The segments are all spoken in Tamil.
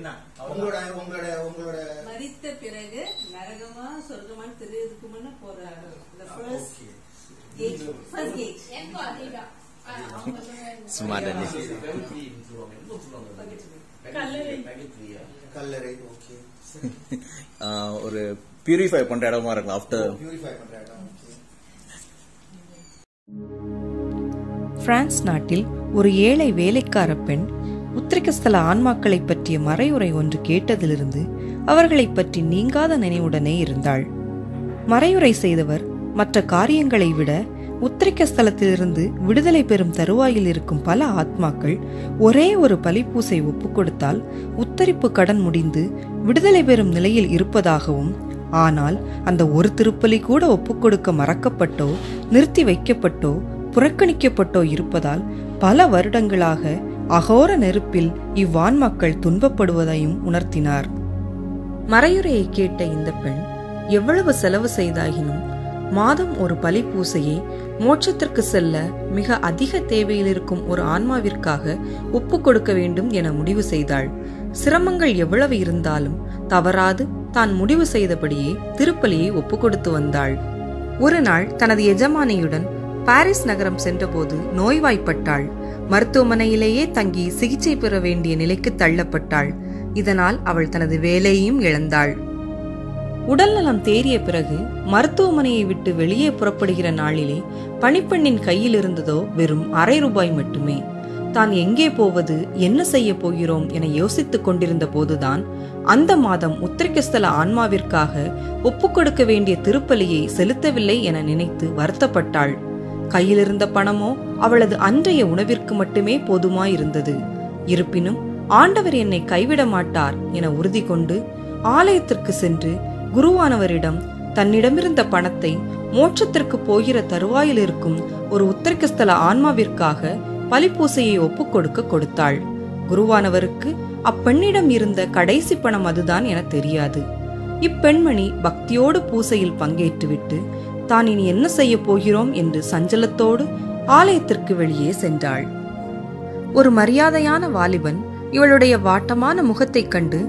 உங்களோட உங்களோட உங்களோட மரித்த பிறகு நரகமா சொர்க்கமான்னு தெரியுதுக்கு முன்ன போற கல்லறை. ஒரு பியூரிஃபை பண்ற இடமா இருக்கும். ஆஃப்டர் பியூரிஃபை பண்ற இடம். பிரான்ஸ் நாட்டில் ஒரு ஏழை வேலைக்கார பெண் உத்திரிகஸ்தல ஆன்மாக்களை பற்றிய மறையுரை ஒன்று கேட்டதிலிருந்து அவர்களை பற்றி நீங்காத நினைவுடனே இருந்தாள். மறையுரை செய்தவர் மற்ற காரியங்களை விட உத்திரிகஸ்தலத்திலிருந்து விடுதலை பெறும் தருவாயில் இருக்கும் பல ஆத்மாக்கள் ஒரே ஒரு பலிப்பூசை ஒப்புக் கொடுத்தால் உத்தரிப்பு கடன் முடிந்து விடுதலை பெறும் நிலையில் இருப்பதாகவும், ஆனால் அந்த ஒரு திருப்பலி கூட ஒப்புக் கொடுக்க மறக்கப்பட்டோ நிறுத்தி வைக்கப்பட்டோ புறக்கணிக்கப்பட்டோ இருப்பதால் பல வருடங்களாக அகோர நெருப்பில் இவ்வான்மாக்கள் துன்பப்படுவதையும் உணர்த்தினார். மறையுரையை கேட்ட இந்த பெண் எவ்வளவு செலவு செய்தாகினும் மாதம் ஒரு பலி பூசையை மோட்சத்திற்கு செல்ல மிக அதிக தேவையில் இருக்கும் ஒரு ஆன்மாவிற்காக ஒப்புக் கொடுக்க வேண்டும் என முடிவு செய்தாள். சிரமங்கள் எவ்வளவு இருந்தாலும் தவறாது தான் முடிவு செய்தபடியே திருப்பலியை ஒப்புக் கொடுத்து வந்தாள். ஒரு நாள் தனது எஜமானியுடன் பாரிஸ் நகரம் சென்றபோது நோய்வாய்ப்பட்டாள். மருத்துவமனையிலேயே தங்கி சிகிச்சை பெற வேண்டிய நிலைக்கு தள்ளப்பட்டாள். இதனால் அவள் தனது வேலையையும் இழந்தாள். உடல்நலம் தேறிய பிறகு மருத்துவமனையை விட்டு வெளியே புறப்படுகிற நாளிலே பணிப்பெண்ணின் கையில் இருந்ததோ வெறும் ₹1/2 மட்டுமே. தான் எங்கே போவது, என்ன செய்ய போகிறோம் என யோசித்துக் கொண்டிருந்த போதுதான் அந்த மாதம் உத்திரிகஸ்தல ஆன்மாவிற்காக ஒப்புக் கொடுக்க வேண்டிய திருப்பலியை செலுத்தவில்லை என நினைத்து வருத்தப்பட்டாள். கையிலிருந்த பணமோ அவளது அன்றைய உணவிற்கு மட்டுமே போதுமாயிருந்தது. இருப்பினும் ஆண்டவர் என்னை கைவிட மாட்டார் என உறுதி கொண்டு ஆலயத்திற்கு சென்று குருவானவரிடம் தன்னிடமிருந்த பணத்தை மோட்சத்திற்கு போகிற தருவாயில் இருக்கும் ஒரு உத்திரிகஸ்தல ஆன்மாவிற்காக பலிப்பூசையை ஒப்புக் கொடுக்க கொடுத்தாள். குருவானவருக்கு அப்பெண்ணிடம் இருந்த கடைசி பணம் அதுதான் என தெரியாது. இப்பெண்மணி பக்தியோடு பூசையில் பங்கேற்றுவிட்டு தான் இனி என்ன செய்ய போகிறோம் என்று சஞ்சலத்தோடு ஆலயத்திற்கு வெளியே சென்றாள். ஒரு மரியாதையான வாலிபன் இவளுடைய வாட்டமான முகத்தைக் கண்டு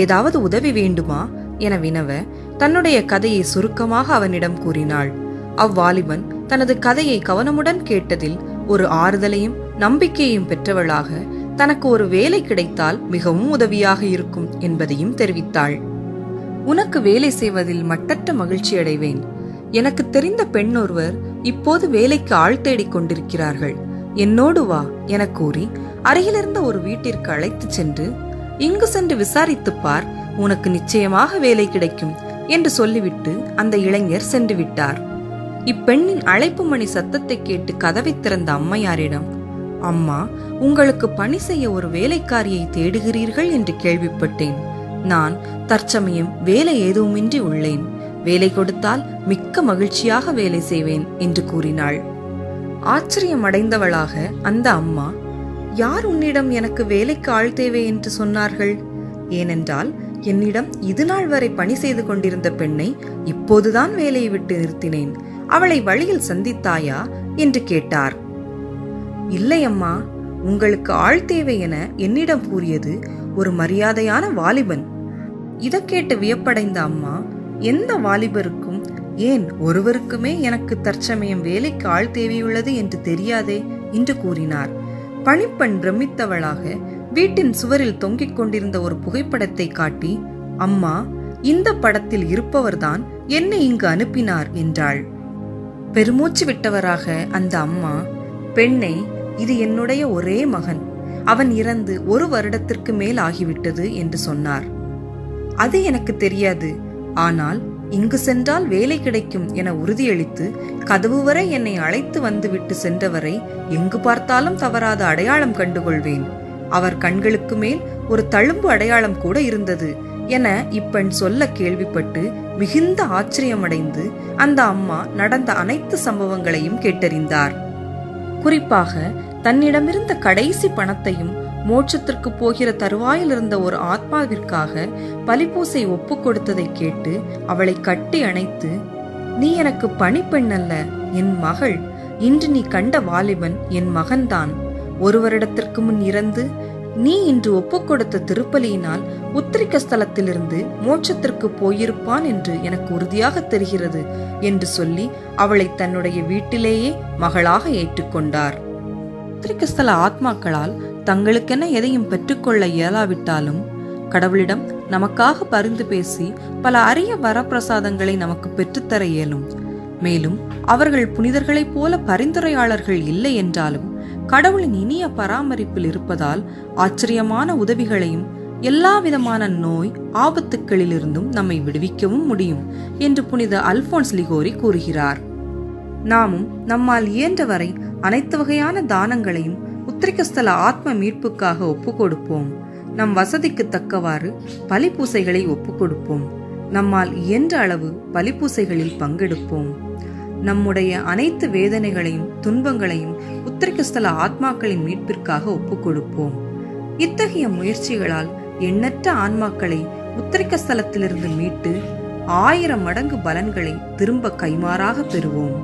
ஏதாவது உதவி வேண்டுமா என வினவ தன்னுடைய கதையை சுருக்கமாக அவனிடம் கூறினாள். அவ்வாலிபன் தனது கதையை கவனமுடன் கேட்டதில் ஒரு ஆறுதலையும் நம்பிக்கையையும் பெற்றவளாக தனக்கு ஒரு வேலை கிடைத்தால் மிகவும் உதவியாக இருக்கும் என்பதையும் தெரிவித்தாள். உனக்கு வேலை செய்வதில் மட்டற்ற மகிழ்ச்சி அடைவேன். எனக்கு தெரிந்த பெண் ஒருவர் இப்போது வேலைக்கு ஆள் தேடிக் கொண்டிருக்கிறார்கள். என்னோடு வா என கூறி அருகிலிருந்த ஒரு வீட்டிற்கு அழைத்து சென்று, இங்கு சென்று விசாரித்துப் பார், உனக்கு நிச்சயமாக வேலை கிடைக்கும் என்று சொல்லிவிட்டு அந்த இளைஞர் சென்று விட்டார். இப்பெண்ணின் அழைப்பு மணி சத்தத்தை கேட்டு கதவை திறந்த அம்மையாரிடம், அம்மா, உங்களுக்கு பணி செய்ய ஒரு வேலைக்காரியை தேடுகிறீர்கள் என்று கேள்விப்பட்டேன். நான் தற்சமயம் வேலை எதுவுமின்றி உள்ளேன். வேலை கொடுத்தால் மிக்க மகிழ்ச்சியாக வேலை செய்வேன் என்று கூறினாள். ஆச்சரியம் அடைந்தவளாக அந்த அம்மா, யார் உன்னிடம் எனக்கு வேலைக்கு ஆள் தேவை என்று சொன்னார்கள்? ஏனென்றால் என்னிடம் இதுநாள் வரை பணி செய்து கொண்டிருந்த பெண்ணை இப்போதுதான் வேலையை விட்டு நிறுத்தினேன். அவளை வழியில் சந்தித்தாயா என்று கேட்டார். இல்லை அம்மா, உங்களுக்கு ஆள் தேவை என என்னிடம் கூறியது ஒரு மரியாதையான வாலிபன். இதை கேட்டு வியப்படைந்த அம்மா, எந்த வாலிபருக்கும், ஏன் ஒருவருக்குமே எனக்கு தற்சமயம் வேலைக்கு ஆள் தேவையுள்ளது என்று தெரியாதே என்று கூறினார். பணிப்பெண் பிரமித்தவளாக வீட்டின் சுவரில் தொங்கிக் கொண்டிருந்த ஒரு புகைப்படத்தை காட்டி, அம்மா, இந்த படத்தில் இருப்பவர்தான் என்னை இங்கு அனுப்பினார் என்றாள். பெருமூச்சு விட்டவராக அந்த அம்மா, பெண்ணை, இது என்னுடைய ஒரே மகன். அவன் இறந்து 1 வருடத்திற்கு மேல் ஆகிவிட்டது என்று சொன்னார். அது எனக்கு தெரியாது. ஆனால் இங்கு சென்றால் வேலை கிடைக்கும் என உறுதியளித்து கதவு வரை என்னை அழைத்து வந்து விட்டு சென்றவரை எங்கு பார்த்தாலும் தவறாத அடையாளம் கண்டுகொள்வேன். அவர் கண்களுக்கு மேல் ஒரு தழும்பு அடையாளம் கூட இருந்தது என இப்பெண் சொல்ல கேள்விப்பட்டு மிகுந்த ஆச்சரியமடைந்து அந்த அம்மா நடந்த அனைத்து சம்பவங்களையும் கேட்டறிந்தார். குறிப்பாக தன்னிடமிருந்த கடைசி பணத்தையும் மோட்சத்திற்கு போகிற தருவாயில் இருந்த ஒரு ஆத்மாவிற்காக பலிப்பூசை ஒப்புக் கொடுத்ததை கேட்டு அவளை கட்டி அணைத்து, நீ எனக்கு பணிப்பெண் அல்ல, என் மகள். இன்று நீ கண்ட வாலிபன் என் மகன்தான். 1 வருடத்திற்கு முன் இறந்து நீ இன்று ஒப்புக்கொடுத்த திருப்பலியினால் உத்திரிக்க ஸ்தலத்திலிருந்து மோட்சத்திற்கு போயிருப்பான் என்று எனக்கு உறுதியாக தெரிகிறது என்று சொல்லி அவளை தன்னுடைய வீட்டிலேயே மகளாக ஏற்றுக்கொண்டார். உத்திரிக்கஸ்தல ஆத்மாக்களால் தங்களுக்கென எதையும் பெற்றுக்கொள்ள இயலாவிட்டாலும் கடவுளிடம் நமக்காக பரிந்து பேசி பல அரிய வரப்பிரசாதங்களை நமக்கு பெற்றுத்தர இயலும். மேலும் அவர்கள் புனிதர்களைப் போல பரிந்துரையாளர்கள் இல்லை என்றாலும் கடவுளின் இனிய பராமரிப்பில் இருப்பதால் ஆச்சரியமான உதவிகளையும் எல்லாவிதமான நோய் ஆபத்துக்களிலிருந்தும் நம்மை விடுவிக்கவும் முடியும் என்று புனித அல்போன்ஸ் லிகோரி கூறுகிறார். நாமும் நம்மால் இயன்றவரை அனைத்து வகையான தானங்களையும் உத்திரிக்கஸ்தல ஆத்ம மீட்புக்காக ஒப்புக் கொடுப்போம். நம் வசதிக்கு தக்கவாறு பலிப்பூசைகளை ஒப்புக் கொடுப்போம். நம்மால் இயன்ற அளவு பலிப்பூசைகளில் பங்கெடுப்போம். நம்முடைய அனைத்து வேதனைகளையும் துன்பங்களையும் உத்திரிக்கஸ்தல ஆத்மாக்களின் மீட்பிற்காக ஒப்புக் கொடுப்போம். இத்தகைய முயற்சிகளால் எண்ணற்ற ஆன்மாக்களை உத்திரிக்கஸ்தலத்திலிருந்து மீட்டு 1000 மடங்கு பலன்களை திரும்ப கைமாறாக பெறுவோம்.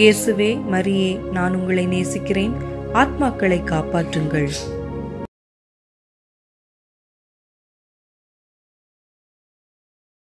இயேசுவே, மரியே, நான் உங்களை நேசிக்கிறேன். ஆத்மாக்களை காப்பாற்றுங்கள்.